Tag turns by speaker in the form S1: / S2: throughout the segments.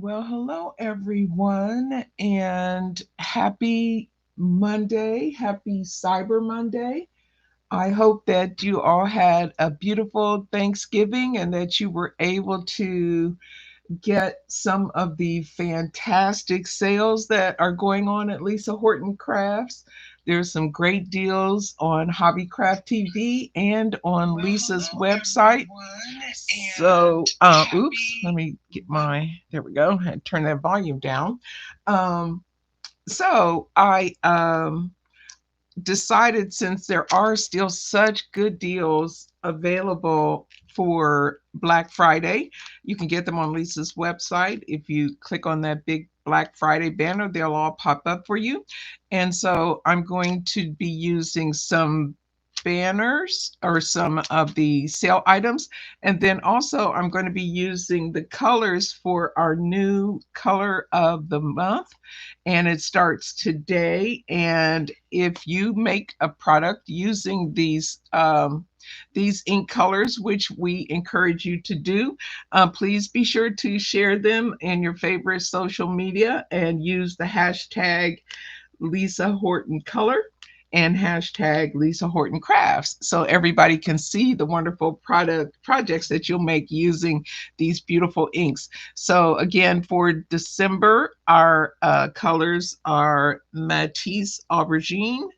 S1: Well, hello everyone, and happy Monday, happy Cyber Monday. I hope that you all had a beautiful Thanksgiving and that you were able to get some of the fantastic sales that are going on at Lisa Horton Crafts. There's some great deals on Hobbycraft TV and on Lisa's website. So, oops, let me get my, there we go, and turn that volume down. Um, so I decided, since there are still such good deals available for Black Friday, you can get them on Lisa's website. If you click on that big Black Friday banner, they'll all pop up for you. And so I'm going to be using some banners or some of the sale items. And then also I'm going to be using the colors for our new color of the month, and it starts today. And if you make a product using these ink colors, which we encourage you to do, please be sure to share them in your favorite social media and use the hashtag Lisa Horton Color and hashtag Lisa Horton Crafts, so everybody can see the wonderful projects that you'll make using these beautiful inks. So again, for December, our colors are Matisse Aubergine,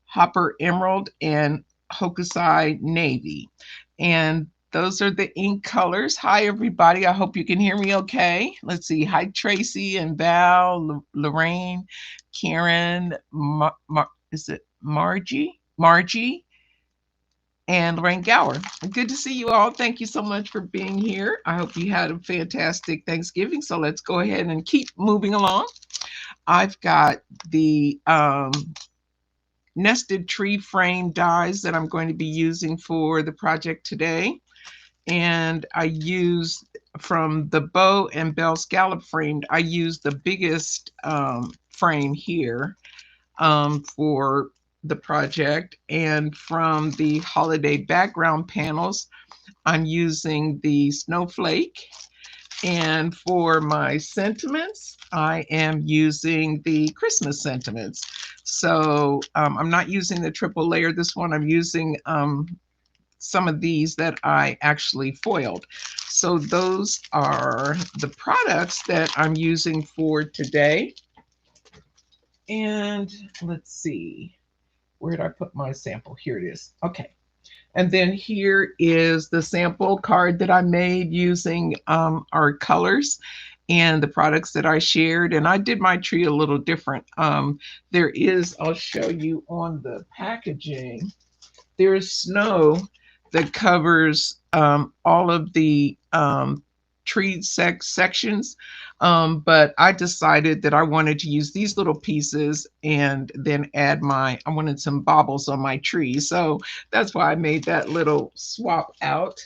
S1: Hopper Emerald, and Houkusai Navy. And those are the ink colors. Hi, everybody. I hope you can hear me okay. Let's see. Hi, Tracy and Val, Lorraine, Karen, is it Margie? Margie and Lorraine Gower. Good to see you all. Thank you so much for being here. I hope you had a fantastic Thanksgiving. So let's go ahead and keep moving along. I've got the nested tree frame dies that I'm going to be using for the project today. And I use, from the bow and bell scallop framed, I use the biggest frame here for the project. And from the holiday background panels, I'm using the snowflake. And for my sentiments, I am using the Christmas sentiments. So I'm not using the triple layer this one. I'm using some of these that I actually foiled. So those are the products that I'm using for today. And let's see, where did I put my sample? Here it is. Okay. And then here is the sample card that I made using our colors and the products that I shared. And I did my tree a little different. There is, I'll show you on the packaging, there is snow that covers all of the tree sections. But I decided that I wanted to use these little pieces and then add I wanted some baubles on my tree. So that's why I made that little swap out.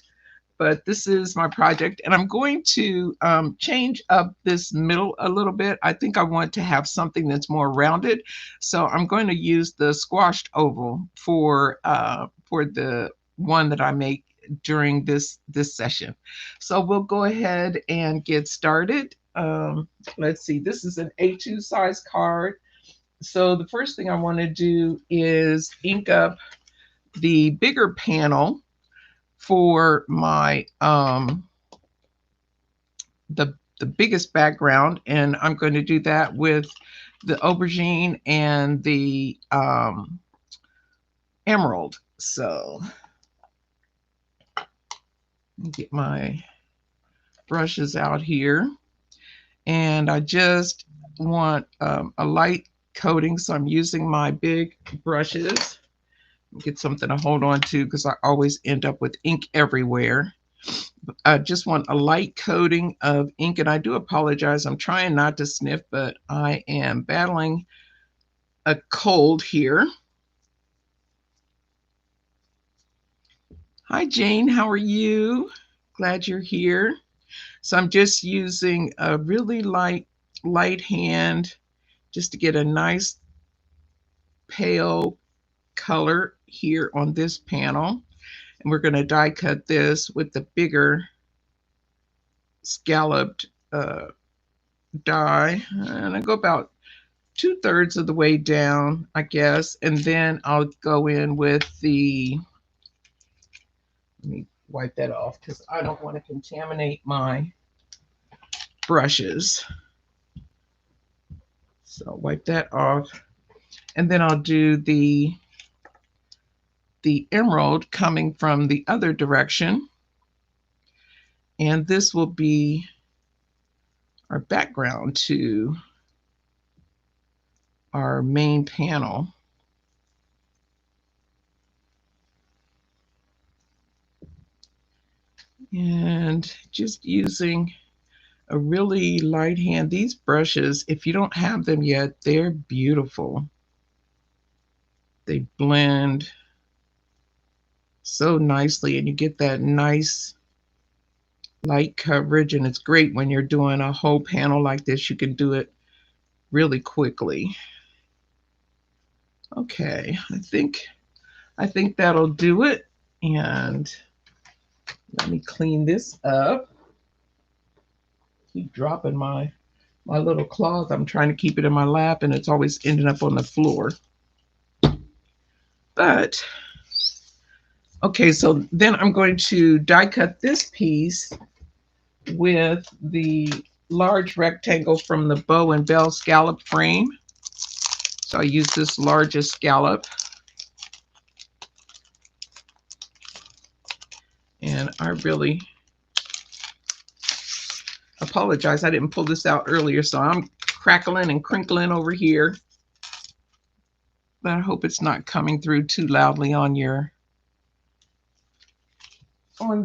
S1: But this is my project, and I'm going to change up this middle a little bit. I think I want to have something that's more rounded. So I'm going to use the squashed oval for the one that I make during this session. So we'll go ahead and get started. Let's see, this is an A2 size card. So the first thing I want to do is ink up the bigger panel for my the biggest background, and I'm going to do that with the aubergine and the emerald. So let me get my brushes out here, and I just want a light coating, so I'm using my big brushes. Get something to hold on to because I always end up with ink everywhere. I just want a light coating of ink, and I do apologize. I'm trying not to sniff, but I am battling a cold here. Hi, Jane. How are you? Glad you're here. So I'm just using a really light hand just to get a nice pale color here on this panel. And we're going to die cut this with the bigger scalloped die, and I go about 2/3 of the way down, I guess, and then I'll go in with the, let me wipe that off because I don't want to contaminate my brushes. So wipe that off, and then I'll do the emerald coming from the other direction, and this will be our background to our main panel. And just using a really light hand. These brushes, if you don't have them yet, they're beautiful. They blend so nicely, and you get that nice light coverage, and it's great when you're doing a whole panel like this. You can do it really quickly. Okay, I think that'll do it. And let me clean this up. Keep dropping my little cloth. I'm trying to keep it in my lap, and it's always ending up on the floor. But okay, so then I'm going to die cut this piece with the large rectangle from the Bow and Bell scallop frame. So I use this largest scallop. And I really apologize, I didn't pull this out earlier, so I'm crackling and crinkling over here. But I hope it's not coming through too loudly on the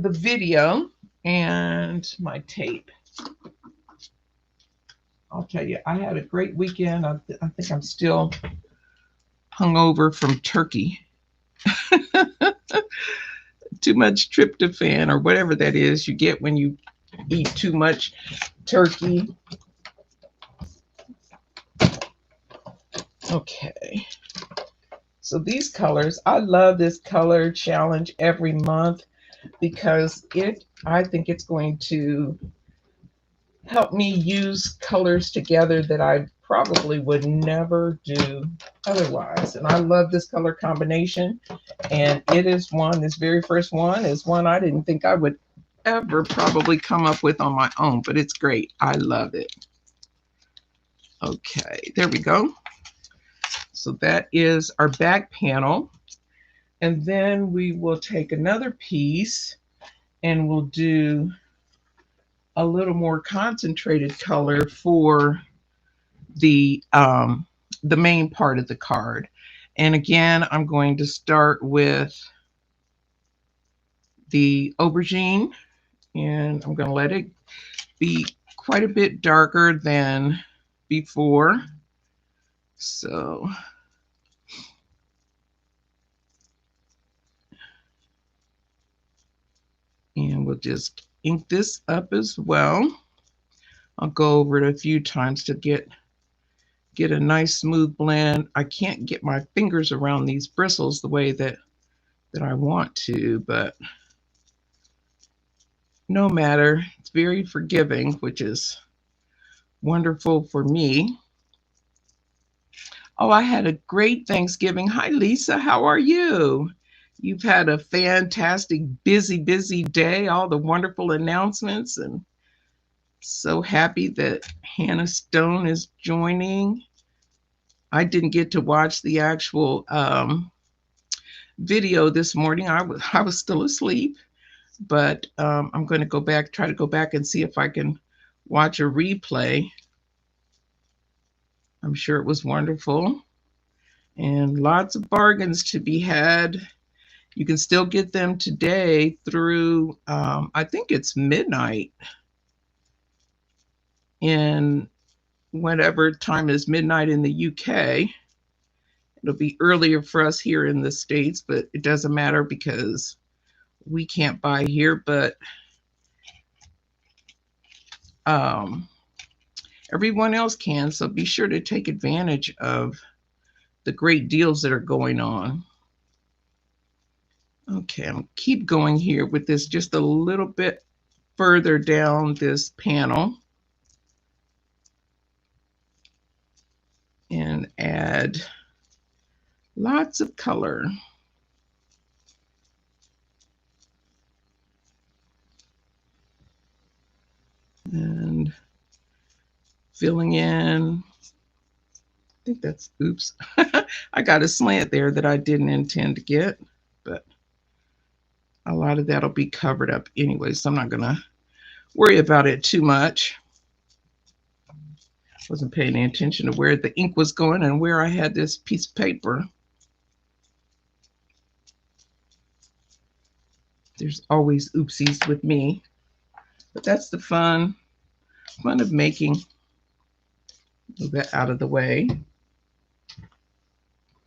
S1: video. And my tape. I'll tell you, I had a great weekend. I think I'm still hungover from turkey. Too much tryptophan, or whatever that is you get when you eat too much turkey. Okay. So these colors, I love this color challenge every month because I think it's going to help me use colors together that I probably would never do otherwise. And I love this color combination. And it is this very first one is one I didn't think I would ever probably come up with on my own, but it's great. I love it. Okay, there we go. So that is our back panel. And then we will take another piece and we'll do a little more concentrated color for the main part of the card. And again, I'm going to start with the aubergine, and I'm going to let it be quite a bit darker than before. So and we'll just ink this up as well. I'll go over it a few times to get a nice smooth blend. I can't get my fingers around these bristles the way that I want to, but no matter. It's very forgiving, which is wonderful for me. Oh, I had a great Thanksgiving. Hi, Lisa. How are you? You've had a fantastic, busy day, all the wonderful announcements, and so happy that Hannah Stone is joining. I didn't get to watch the actual video this morning. I was still asleep, but I'm going to try to go back and see if I can watch a replay. I'm sure it was wonderful and lots of bargains to be had. You can still get them today through, I think it's midnight in whatever time is midnight in the UK. It'll be earlier for us here in the States, but it doesn't matter because we can't buy here, but everyone else can. So be sure to take advantage of the great deals that are going on. Okay, I'll keep going here with this just a little bit further down this panel. add lots of color. And filling in, I think that's, oops, I got a slant there that I didn't intend to get, but a lot of that'll be covered up anyway, so I'm not gonna worry about it too much. Wasn't paying any attention to where the ink was going and where I had this piece of paper. There's always oopsies with me, but that's the fun of making. Move that out of the way.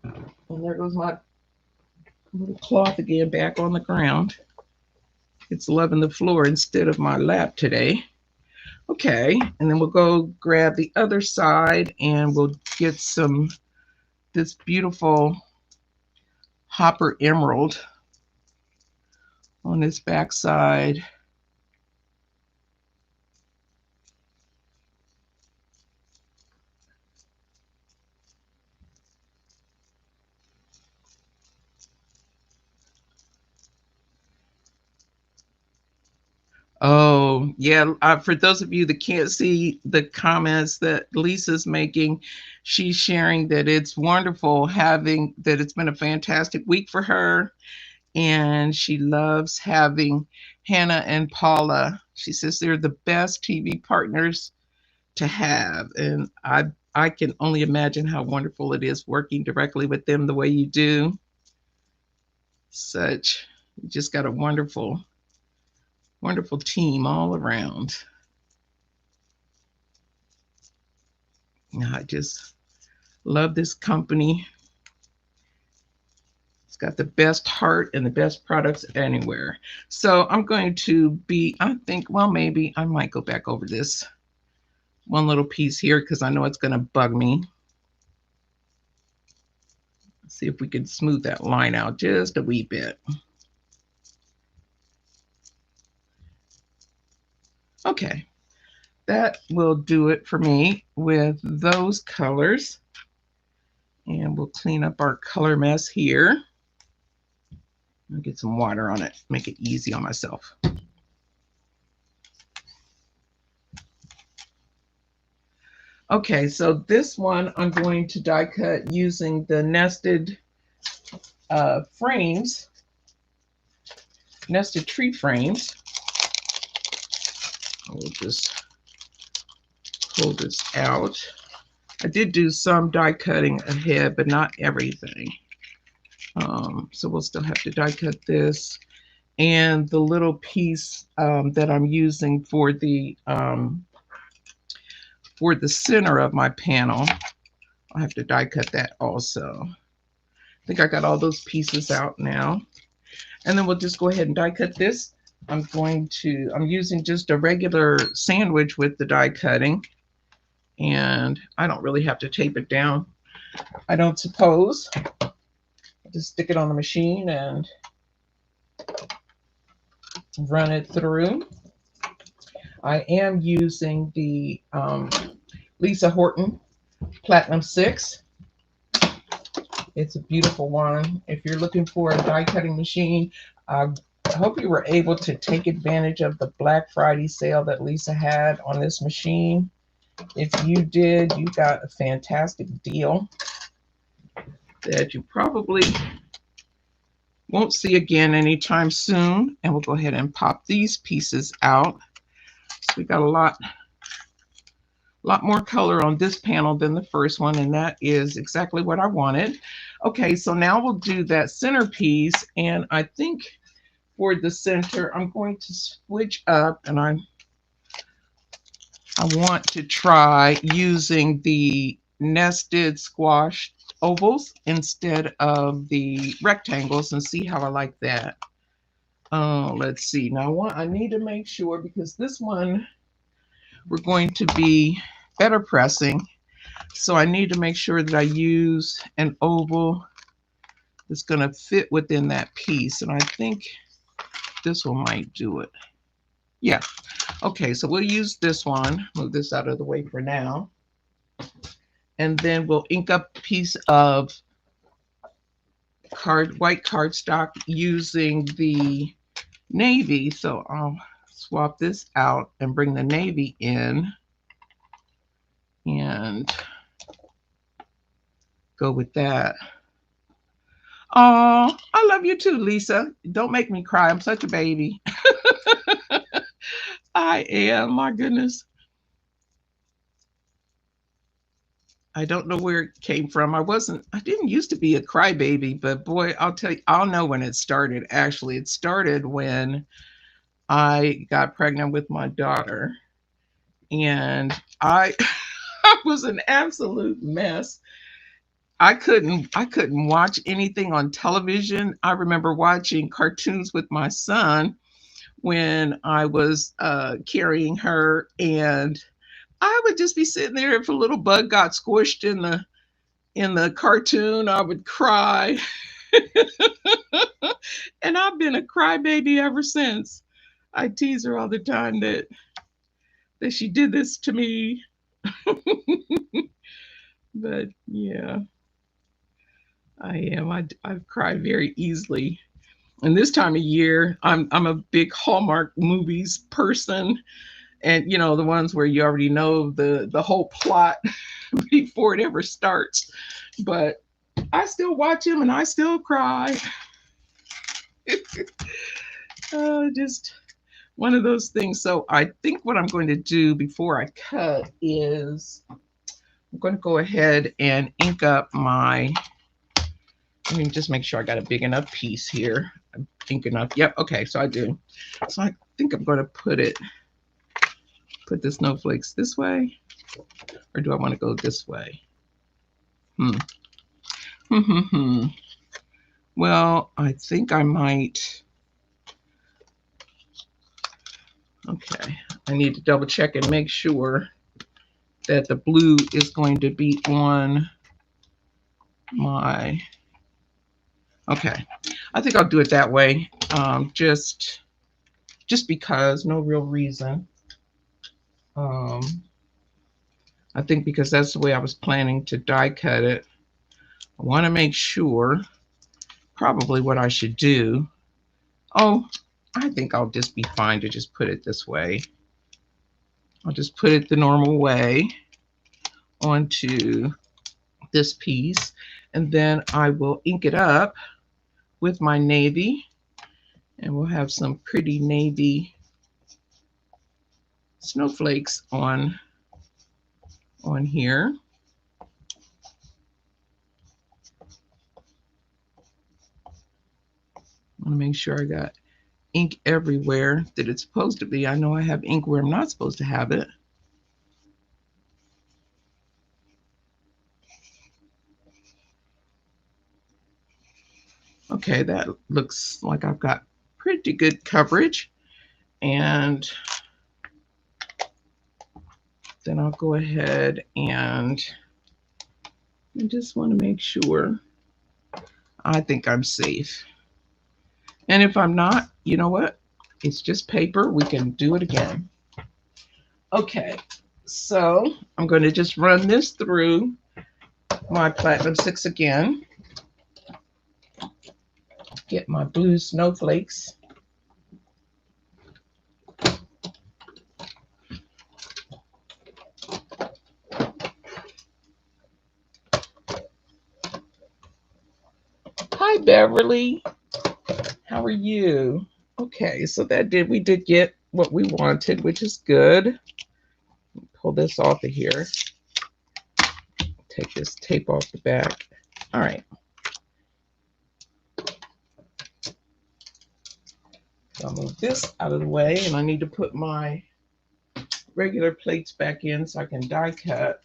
S1: And there goes my little cloth again back on the ground. It's loving the floor instead of my lap today. Okay, and then we'll go grab the other side and we'll get this beautiful hopper emerald on this back side. Oh, yeah. For those of you that can't see the comments that Lisa's making, she's sharing that it's wonderful that it's been a fantastic week for her. And she loves having Hannah and Paula. She says they're the best TV partners to have. And I can only imagine how wonderful it is working directly with them the way you do. You just got a wonderful team all around. I just love this company. It's got the best heart and the best products anywhere. So I'm going to maybe I might go back over this one little piece here because I know it's going to bug me. Let's see if we can smooth that line out just a wee bit. Okay, that will do it for me with those colors. And we'll clean up our color mess here. I'll get some water on it, make it easy on myself. Okay, so this one I'm going to die cut using the nested nested tree frames. We'll just pull this out. I did do some die cutting ahead, but not everything. So we'll still have to die cut this. And the little piece that I'm using for the center of my panel, I'll have to die cut that also. I think I got all those pieces out now. And then we'll just go ahead and die cut this. I'm using just a regular sandwich with the die cutting. And I don't really have to tape it down, I don't suppose. I'll just stick it on the machine and run it through. I am using the Lisa Horton Platinum 6. It's a beautiful one. If you're looking for a die cutting machine, I hope you were able to take advantage of the Black Friday sale that Lisa had on this machine. If you did, you got a fantastic deal that you probably won't see again anytime soon. And we'll go ahead and pop these pieces out. So we got a lot more color on this panel than the first one, and that is exactly what I wanted. Okay, so now we'll do that centerpiece, and I think for the center, I'm going to switch up, and I want to try using the nested squash ovals instead of the rectangles and see how I like that. Let's see. Now I need to make sure, because this one we're going to be better pressing. So I need to make sure that I use an oval that's going to fit within that piece. And I think this one might do it. Yeah. Okay, so we'll use this one. Move this out of the way for now. and then we'll ink up a piece of white cardstock using the navy. So I'll swap this out and bring the navy in and go with that. Oh, I love you too, Lisa. Don't make me cry. I'm such a baby. I am, my goodness. I don't know where it came from. I didn't used to be a crybaby, but boy, I'll tell you, I'll know when it started. Actually, it started when I got pregnant with my daughter, and I I was an absolute mess. I couldn't watch anything on television. I remember watching cartoons with my son when I was carrying her, and I would just be sitting there. If a little bug got squished in the cartoon, I would cry. And I've been a crybaby ever since. I tease her all the time that she did this to me. But yeah, I am. I cry very easily. And this time of year, I'm a big Hallmark movies person, and you know, the ones where you already know the whole plot before it ever starts. But I still watch them and I still cry. Just one of those things. So I think what I'm going to do before I cut is I'm going to go ahead and ink up my, let me just make sure I got a big enough piece here. I'm ink enough. Yep. Okay. So I do. So I think I'm going to put the snowflakes this way, or do I want to go this way? Well, I think I might. Okay, I need to double check and make sure that the blue is going to be on my. Okay, I think I'll do it that way. Just because, no real reason. I think because that's the way I was planning to die cut it. I want to make sure. Probably what I should do. Oh, I think I'll just be fine to just put it this way. I'll just put it the normal way onto this piece, and then I will ink it up with my navy, and we'll have some pretty navy snowflakes on here. I want to make sure I got ink everywhere that it's supposed to be. I know I have ink where I'm not supposed to have it. Okay, that looks like I've got pretty good coverage. And then I'll go ahead and I just want to make sure. I think I'm safe. And if I'm not, you know what? It's just paper. We can do it again. Okay, so I'm going to just run this through my Platinum 6 again. Get my blue snowflakes. Hi, Beverly. How are you? Okay, so we did get what we wanted, which is good. Pull this off of here. Take this tape off the back. All right. So I'll move this out of the way, and I need to put my regular plates back in so I can die cut.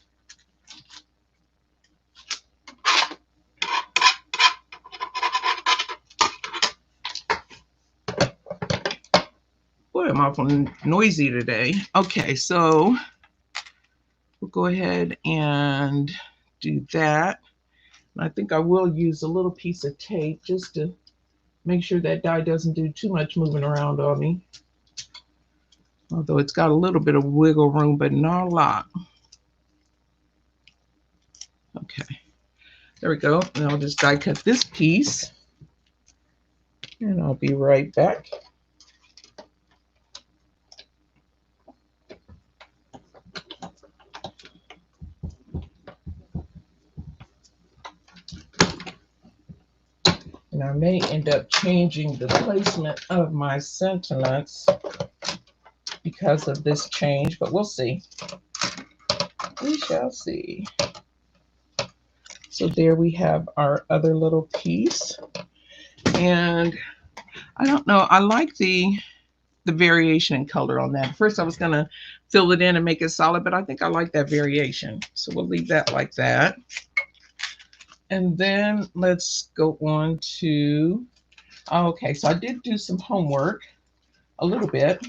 S1: Boy, I'm awful noisy today. Okay, so we'll go ahead and do that. And I think I will use a little piece of tape just to make sure that die doesn't do too much moving around on me. Although it's got a little bit of wiggle room, but not a lot. There we go. And I'll just die cut this piece. And I'll be right back. And I may end up changing the placement of my sentiments because of this change, but we'll see. We shall see. So there we have our other little piece. And I don't know, I like the variation in color on that. First I was gonna fill it in and make it solid, but I think I like that variation. So we'll leave that like that. And then let's go on to, okay, so I did do some homework, a little bit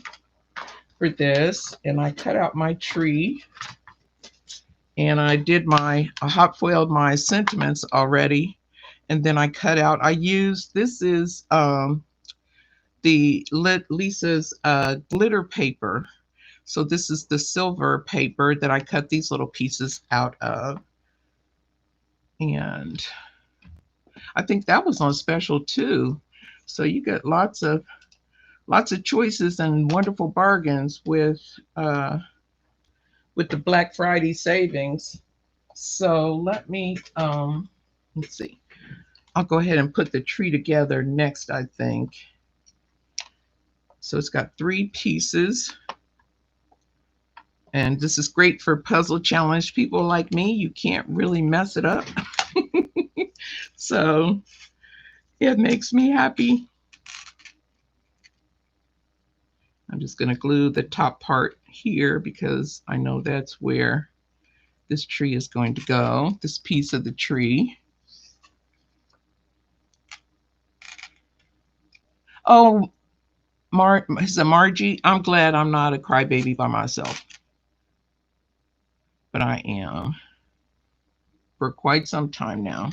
S1: for this, and I cut out my tree, and I did I hot foiled my sentiments already, and then I cut out, I used, this is Lisa's glitter paper. So this is the silver paper that I cut these little pieces out of. And I think that was on special too. So you get lots of choices and wonderful bargains with the Black Friday savings. So let me let's see. I'll go ahead and put the tree together next, I think. So it's got 3 pieces. And this is great for puzzle challenge people like me. You can't really mess it up. So it makes me happy. I'm just going to glue the top part here because I know that's where this tree is going to go, this piece of the tree. Oh, Margie, I'm glad I'm not a crybaby by myself. But I am for quite some time now.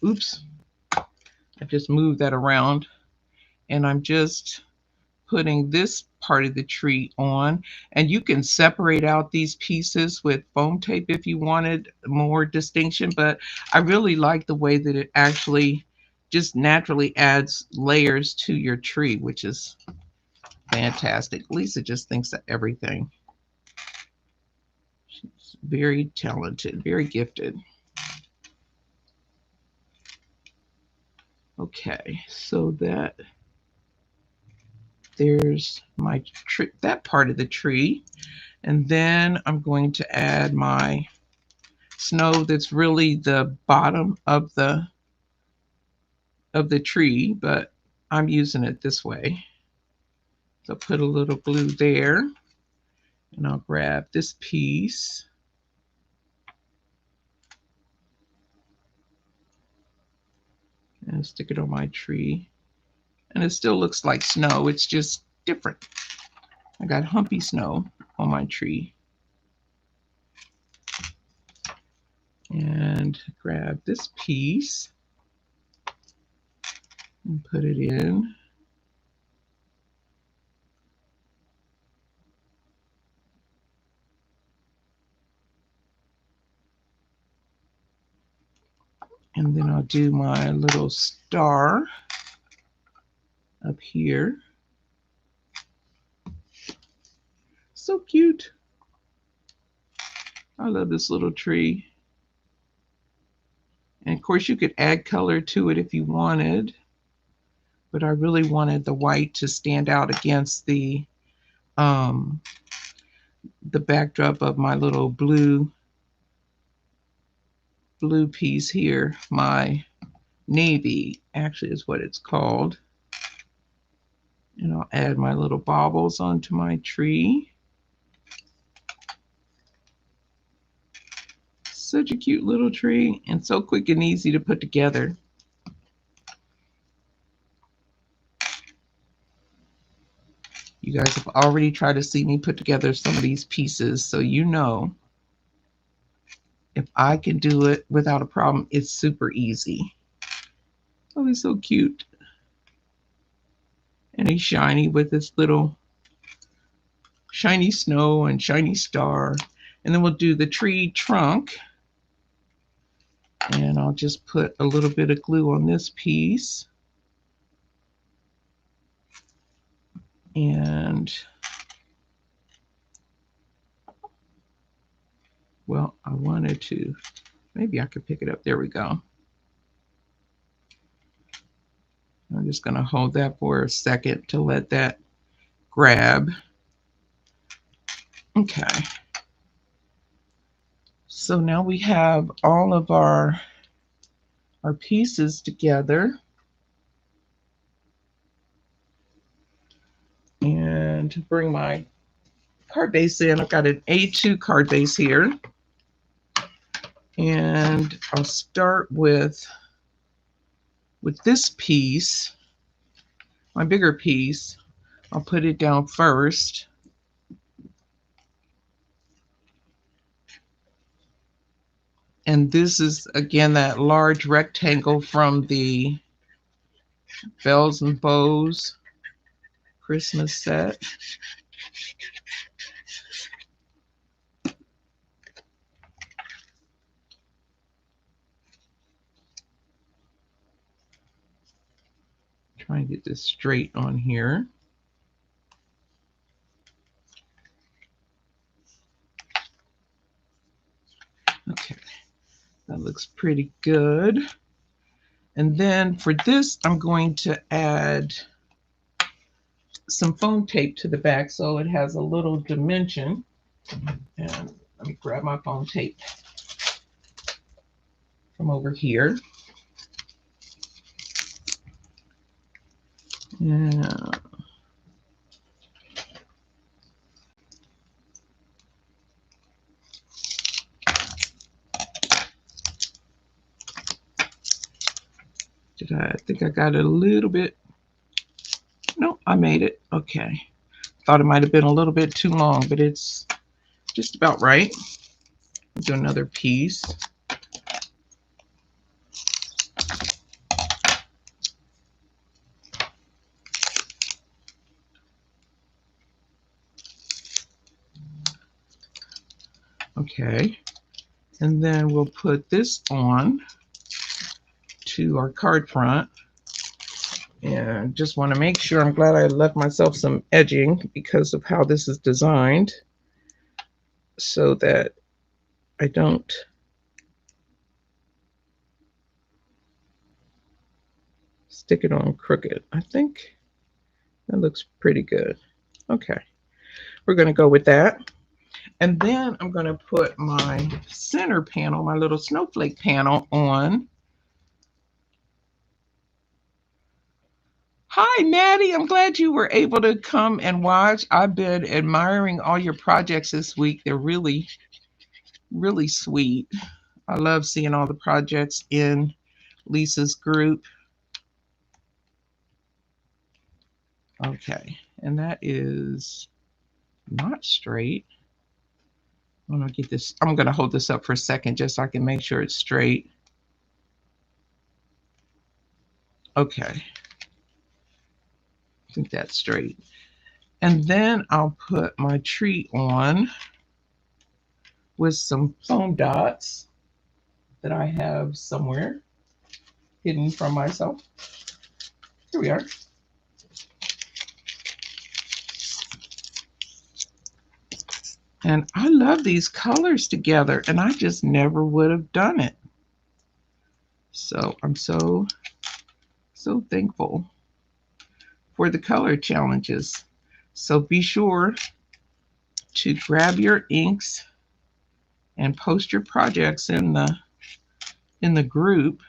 S1: Oops, I just moved that around, and I'm just putting this part of the tree on, and you can separate out these pieces with foam tape if you wanted more distinction, but I really like the way that it actually just naturally adds layers to your tree, which is fantastic. Lisa just thinks of everything. She's very talented, very gifted. Okay, so there's my that part of the tree, and then I'm going to add my snow that's really the bottom of the tree, but I'm using it this way. So put a little glue there, and I'll grab this piece. And stick it on my tree. And it still looks like snow, it's just different. I got humpy snow on my tree. And grab this piece and put it in. And then I'll do my little star up here. So cute. I love this little tree. And of course you could add color to it if you wanted, but I really wanted the white to stand out against the backdrop of my little blue piece here. My navy actually is what it's called. And I'll add my little baubles onto my tree. Such a cute little tree and so quick and easy to put together. You guys have already tried to see me put together some of these pieces, so you know if I can do it without a problem, it's super easy. Oh, he's so cute. And he's shiny with this little shiny snow and shiny star. And then we'll do the tree trunk. And I'll just put a little bit of glue on this piece. And well, I wanted to, maybe I could pick it up. There we go. I'm just going to hold that for a second to let that grab. Okay. So now we have all of our pieces together. And to bring my card base in, I've got an A2 card base here. And I'll start with this piece, my bigger piece. I'll put it down first. And this is, again, that large rectangle from the Bells and Bows Christmas set. Try and get this straight on here. Okay, that looks pretty good. And then for this, I'm going to add some foam tape to the back so it has a little dimension. And let me grab my foam tape from over here. Yeah. I think I got it a little bit. No, I made it. Okay. Thought it might have been a little bit too long, but it's just about right. Do another piece. Okay. And then we'll put this on to our card front. And just want to make sure, I'm glad I left myself some edging because of how this is designed, so that I don't stick it on crooked. I think that looks pretty good. Okay, we're going to go with that. And then I'm going to put my center panel, my little snowflake panel, on. Hi, Maddie. I'm glad you were able to come and watch. I've been admiring all your projects this week. They're really, really sweet. I love seeing all the projects in Lisa's group. Okay, and that is not straight. I'm gonna get this. I'm gonna hold this up for a second just so I can make sure it's straight. Okay. I think that's straight. And then I'll put my tree on with some foam dots that I have somewhere hidden from myself. Here we are. And I love these colors together, and I just never would have done it. So I'm so thankful for the color challenges. So be sure to grab your inks and post your projects in the group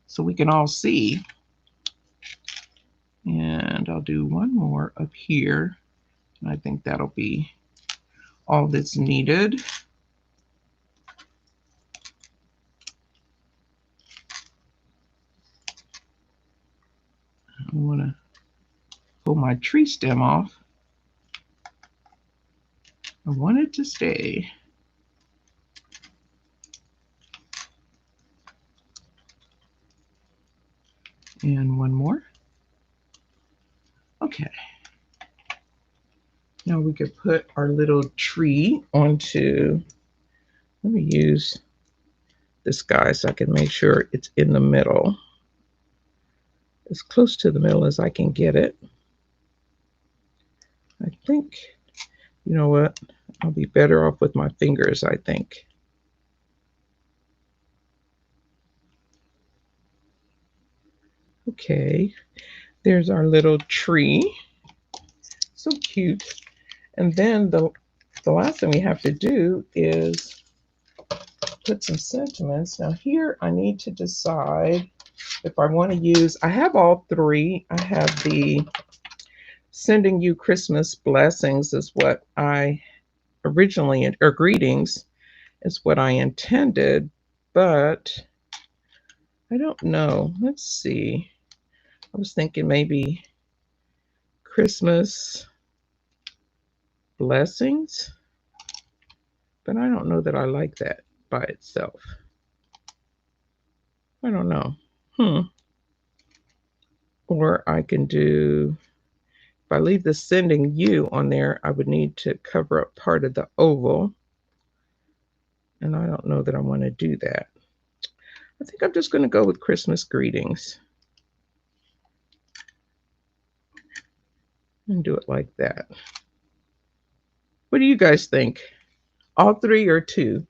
S1: so we can all see. And I'll do one more up here. And I think that'll be all that's needed. I want to pull my tree stem off. I want it to stay. And one more. Okay. Now we could put our little tree onto, let me use this guy so I can make sure it's in the middle, as close to the middle as I can get it. I think, you know what, I'll be better off with my fingers, I think. Okay, there's our little tree. So cute. And then the last thing we have to do is put some sentiments. Now here I need to decide if I want to use, I have all three. I have the Sending You Christmas Blessings is what I originally, or greetings is what I intended, but I don't know. Let's see. I was thinking maybe Christmas Blessings, but I don't know that I like that by itself. I don't know. Or I can do, if I leave the Sending You on there, I would need to cover up part of the oval. And I don't know that I want to do that. I think I'm just going to go with Christmas greetings. And do it like that. What do you guys think? All three or two?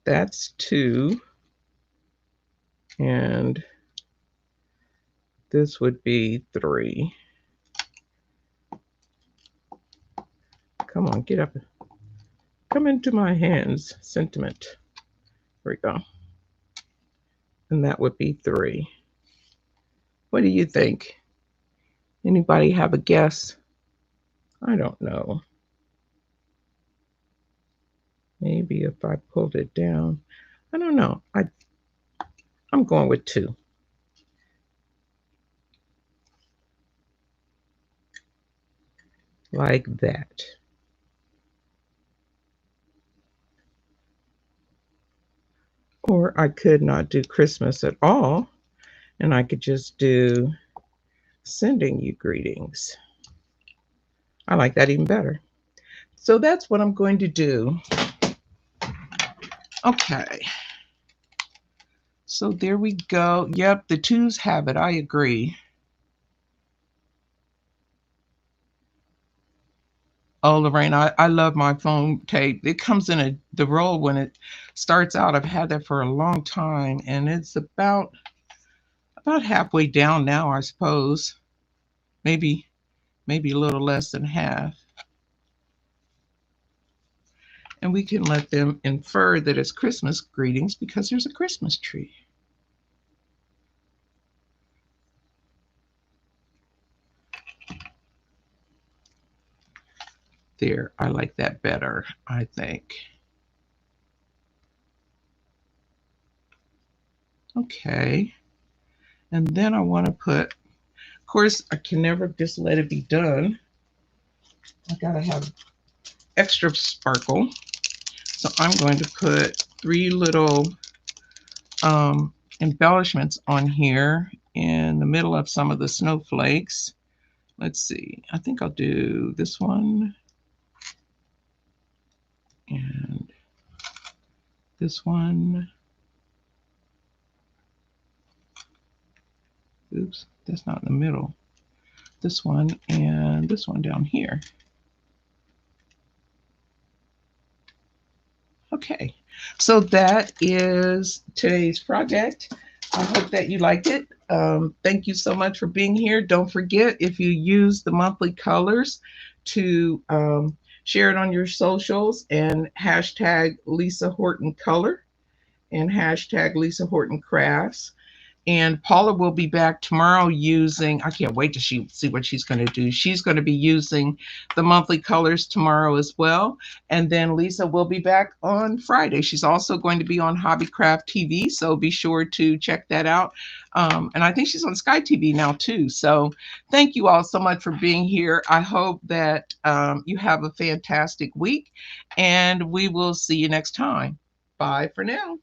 S1: That's two. And this would be three. Come on, get up. Come into my hands, sentiment. There we go. And that would be three. What do you think? Anybody have a guess? I don't know. Maybe if I pulled it down. I don't know. I'm going with two. Like that. Or I could not do Christmas at all, and I could just do Sending You Greetings. I like that even better. So that's what I'm going to do. Okay. So there we go. Yep, the twos have it. I agree. Oh, Lorraine, I love my foam tape. It comes in the roll when it starts out. I've had that for a long time, and it's about halfway down now, I suppose. Maybe a little less than half. And we can let them infer that it's Christmas greetings because there's a Christmas tree. There, I like that better, I think. Okay. And then I want to put, of course, I can never just let it be done. I gotta have extra sparkle. So I'm going to put three little embellishments on here in the middle of some of the snowflakes. Let's see, I think I'll do this one and this one. Oops, that's not in the middle. This one and this one down here. Okay, so that is today's project. I hope that you liked it. Thank you so much for being here. Don't forget, if you use the monthly colors, to share it on your socials and hashtag Lisa Horton Color and hashtag Lisa Horton Crafts. And Paula will be back tomorrow using, I can't wait to see what she's going to do. She's going to be using the monthly colors tomorrow as well. And then Lisa will be back on Friday. She's also going to be on Hobbycraft TV, so be sure to check that out. And I think she's on Sky TV now too. So thank you all so much for being here. I hope that you have a fantastic week, and we will see you next time. Bye for now.